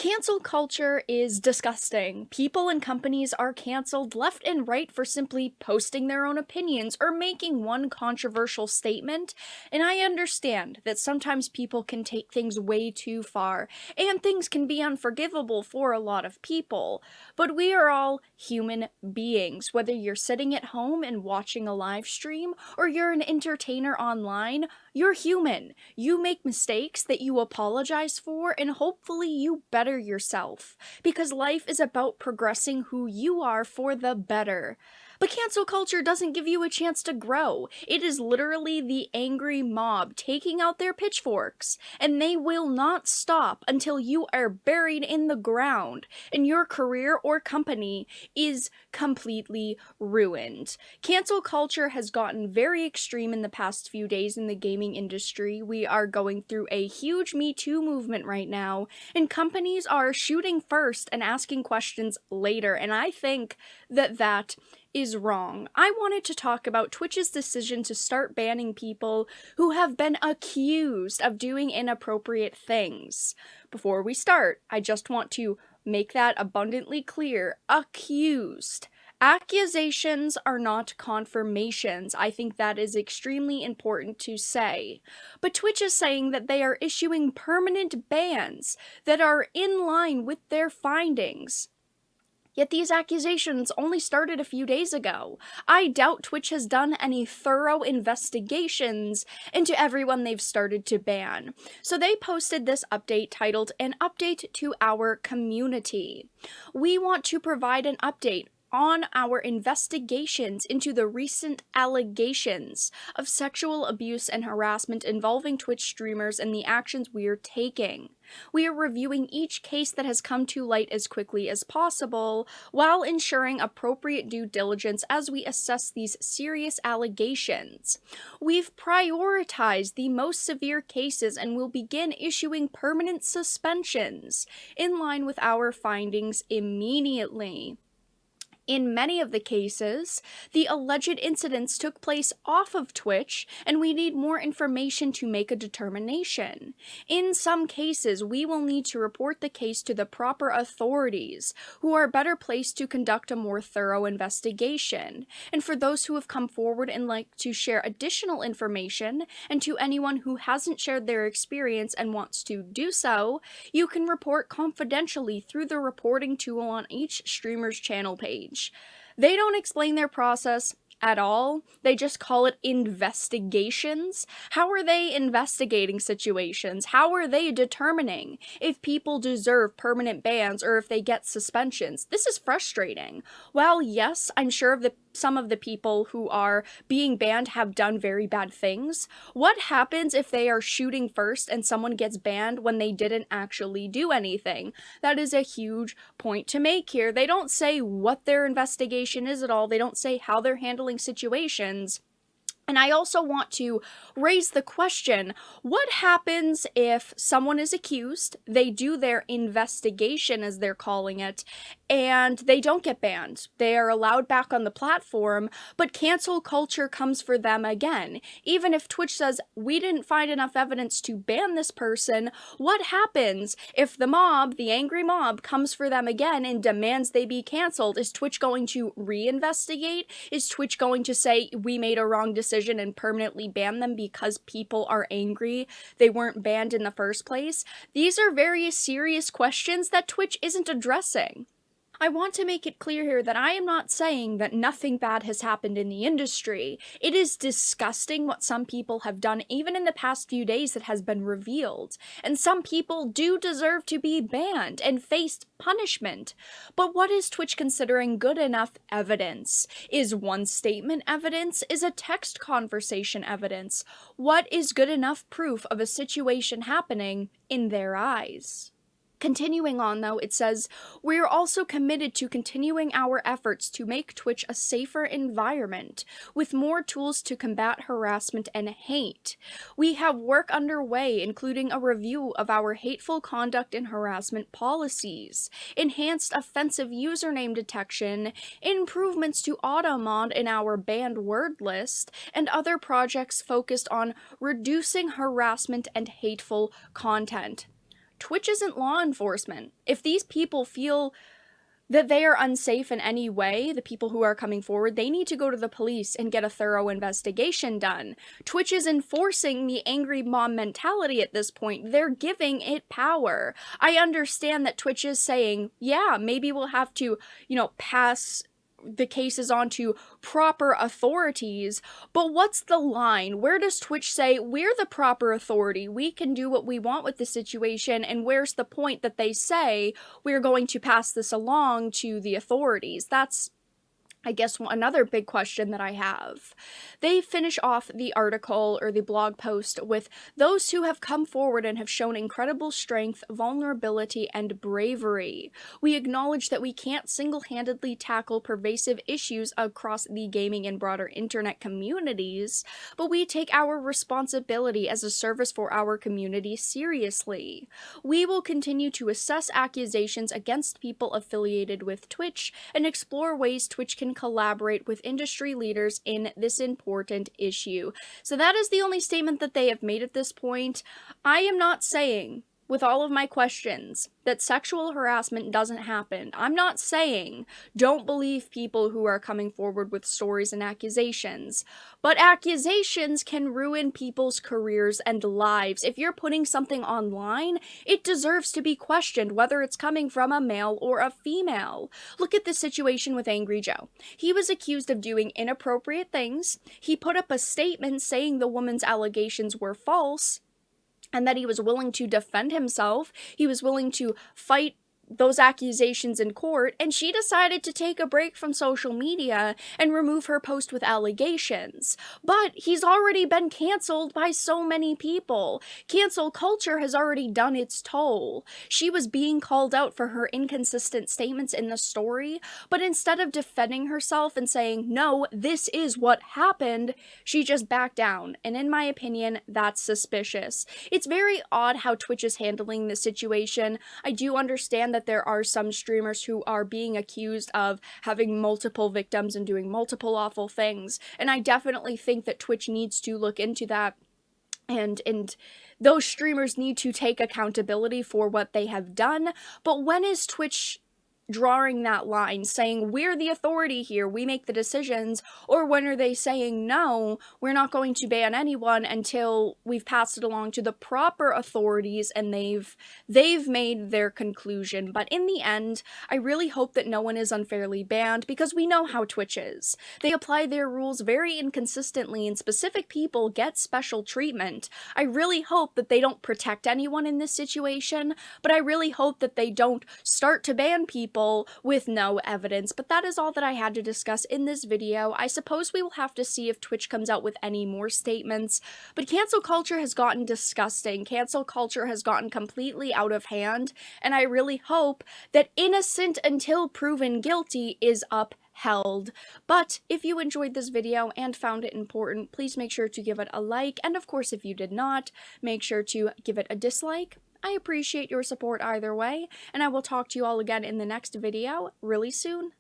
Cancel culture is disgusting. People and companies are canceled left and right for simply posting their own opinions or making one controversial statement. And I understand that sometimes people can take things way too far, and things can be unforgivable for a lot of people. But we are all human beings, whether you're sitting at home and watching a live stream or you're an entertainer online. You're human. You make mistakes that you apologize for, and hopefully you better yourself. Because life is about progressing who you are for the better. But cancel culture doesn't give you a chance to grow. It is literally the angry mob taking out their pitchforks, and they will not stop until you are buried in the ground and your career or company is completely ruined. Cancel culture has gotten very extreme in the past few days in the gaming industry. We are going through a huge MeToo movement right now, and companies are shooting first and asking questions later, and I think that is wrong. I wanted to talk about Twitch's decision to start banning people who have been accused of doing inappropriate things. Before we start, I just want to make that abundantly clear. Accused. Accusations are not confirmations. I think that is extremely important to say. But Twitch is saying that they are issuing permanent bans that are in line with their findings. Yet these accusations only started a few days ago. I doubt Twitch has done any thorough investigations into everyone they've started to ban. So they posted this update titled, "An Update to Our Community." We want to provide an update on our investigations into the recent allegations of sexual abuse and harassment involving Twitch streamers and the actions we are taking. We are reviewing each case that has come to light as quickly as possible, while ensuring appropriate due diligence as we assess these serious allegations. We've prioritized the most severe cases and will begin issuing permanent suspensions in line with our findings immediately. In many of the cases, the alleged incidents took place off of Twitch, and we need more information to make a determination. In some cases, we will need to report the case to the proper authorities, who are better placed to conduct a more thorough investigation. And for those who have come forward and like to share additional information, and to anyone who hasn't shared their experience and wants to do so, you can report confidentially through the reporting tool on each streamer's channel page. They don't explain their process at all. They just call it investigations. How are they investigating situations? How are they determining if people deserve permanent bans or if they get suspensions? This is frustrating. While yes, I'm sure some of the people who are being banned have done very bad things, what happens if they are shooting first and someone gets banned when they didn't actually do anything? That is a huge point to make here. They don't say what their investigation is at all. They don't say how they're handling situations. And I also want to raise the question, what happens if someone is accused, they do their investigation, as they're calling it, and they don't get banned? They are allowed back on the platform, but cancel culture comes for them again. Even if Twitch says, we didn't find enough evidence to ban this person, what happens if the mob, the angry mob, comes for them again and demands they be canceled? Is Twitch going to reinvestigate? Is Twitch going to say, we made a wrong decision and permanently ban them because people are angry they weren't banned in the first place? These are very serious questions that Twitch isn't addressing. I want to make it clear here that I am not saying that nothing bad has happened in the industry. It is disgusting what some people have done even in the past few days that has been revealed, and some people do deserve to be banned and face punishment. But what is Twitch considering good enough evidence? Is one statement evidence? Is a text conversation evidence? What is good enough proof of a situation happening in their eyes? Continuing on, though, it says, we are also committed to continuing our efforts to make Twitch a safer environment, with more tools to combat harassment and hate. We have work underway, including a review of our hateful conduct and harassment policies, enhanced offensive username detection, improvements to automod in our banned word list, and other projects focused on reducing harassment and hateful content. Twitch isn't law enforcement. If these people feel that they are unsafe in any way, the people who are coming forward, they need to go to the police and get a thorough investigation done. Twitch is enforcing the angry mom mentality at this point. They're giving it power. I understand that Twitch is saying, yeah, maybe we'll have to, pass the cases on to proper authorities, but what's the line? Where does Twitch say, we're the proper authority, we can do what we want with the situation, and where's the point that they say we're going to pass this along to the authorities? That's, I guess, another big question that I have. They finish off the article or the blog post with those who have come forward and have shown incredible strength, vulnerability, and bravery. We acknowledge that we can't single-handedly tackle pervasive issues across the gaming and broader internet communities, but we take our responsibility as a service for our community seriously. We will continue to assess accusations against people affiliated with Twitch and explore ways Twitch can collaborate with industry leaders in this important issue. So that is the only statement that they have made at this point. I am not saying, with all of my questions, that sexual harassment doesn't happen. I'm not saying don't believe people who are coming forward with stories and accusations, but accusations can ruin people's careers and lives. If you're putting something online, it deserves to be questioned, whether it's coming from a male or a female. Look at the situation with Angry Joe. He was accused of doing inappropriate things. He put up a statement saying the woman's allegations were false, and that he was willing to defend himself. He was willing to fight those accusations in court, and she decided to take a break from social media and remove her post with allegations. But he's already been canceled by so many people. Cancel culture has already done its toll. She was being called out for her inconsistent statements in the story, but instead of defending herself and saying, no, this is what happened, she just backed down, and in my opinion, that's suspicious. It's very odd how Twitch is handling this situation. I do understand that there are some streamers who are being accused of having multiple victims and doing multiple awful things, and I definitely think that Twitch needs to look into that, and those streamers need to take accountability for what they have done. But when is Twitch drawing that line, saying we're the authority here, we make the decisions, or when are they saying no, we're not going to ban anyone until we've passed it along to the proper authorities and they've made their conclusion? But in the end, I really hope that no one is unfairly banned, because we know how Twitch is. They apply their rules very inconsistently and specific people get special treatment. I really hope that they don't protect anyone in this situation, but I really hope that they don't start to ban people with no evidence. But that is all that I had to discuss in this video. I suppose we will have to see if Twitch comes out with any more statements, but cancel culture has gotten disgusting. Cancel culture has gotten completely out of hand, and I really hope that innocent until proven guilty is upheld. But if you enjoyed this video and found it important, please make sure to give it a like, and of course if you did not, make sure to give it a dislike. I appreciate your support either way, and I will talk to you all again in the next video really soon.